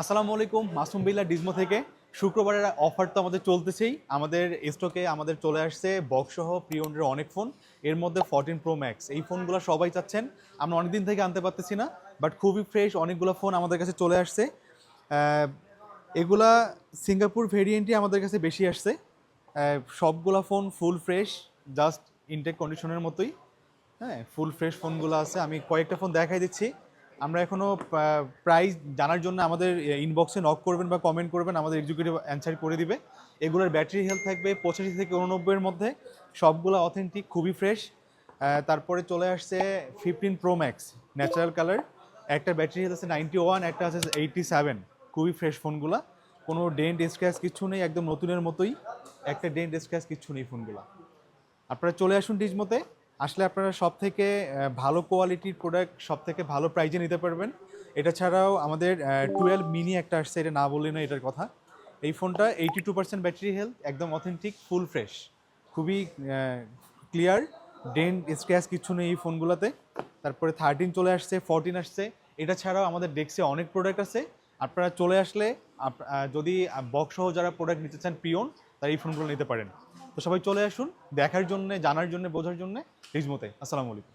আসসালামু আলাইকুম, মাসুম বিল্লাহ ডিজমো থেকে। শুক্রবারের অফার তো আমাদের চলতেছেই। আমাদের স্টকে আমাদের চলে আসছে বক্সসহ প্রি ওন্ডের অনেক ফোন। এর মধ্যে 14 প্রো ম্যাক্স, এই ফোনগুলো সবাই চাচ্ছেন। আমরা অনেক দিন থেকে আনতে পারতেছি না, বাট খুবই ফ্রেশ অনেকগুলো ফোন আমাদের কাছে চলে আসছে। আহ, এগুলা সিঙ্গাপুর ভেরিয়েন্টই আমাদের কাছে বেশি আসছে। সবগুলা phone full fresh, just intact কন্ডিশনের মতোই। হ্যাঁ, ফুল ফ্রেশ ফোনগুলো আছে। আমি কয়েকটা ফোন দেখাই দিচ্ছি। আমরা এখনও প্রাইস জানার জন্য আমাদের ইনবক্সে নক করবেন বা কমেন্ট করবেন, আমাদের এক্সিকিউটিভ অ্যান্সার করে দিবে। এগুলোর ব্যাটারি হেলথ থাকবে 85 থেকে 89-এর মধ্যে। সবগুলো অথেন্টিক, খুবই ফ্রেশ। তারপরে চলে আসছে 15 প্রো ম্যাক্স ন্যাচারাল কালার। একটা ব্যাটারি হেলথ আছে 91, একটা আছে 87। খুবই ফ্রেশ ফোনগুলো, কোনো ডেন্ট স্ক্র্যাচ কিচ্ছু নেই, একদম নতুনের মতোই। একটা ডেন্ট স্ক্র্যাচ কিচ্ছু নেই ফোনগুলো। আপনারা চলে আসুন ডিজমোতে। আসলে আপনারা সব থেকে ভালো কোয়ালিটির প্রোডাক্ট সব থেকে ভালো প্রাইজে নিতে পারবেন। এটা ছাড়াও আমাদের 12 মিনি একটা আসছে, এটা না বললেই না এটার কথা। এই ফোনটা 82% ব্যাটারি হেলথ, একদম অথেন্টিক, ফুল ফ্রেশ, খুবই ক্লিয়ার, ডেন্ট স্ক্র্যাচ কিচ্ছু নেই এই ফোনগুলোতে। তারপরে 13 চলে আসছে, 14 আসছে। এটা ছাড়াও আমাদের ডেস্কে অনেক প্রোডাক্ট আছে। আপনারা চলে আসলে যদি বক্স সহ যারা প্রোডাক্ট নিতে চান পিওন, তারা এই ফোনগুলো নিতে পারেন। তো সবাই চলে আসুন দেখার জন্য, জানার জন্য, বোঝার জন্য ডিজমোতে। আসসালামু আলাইকুম।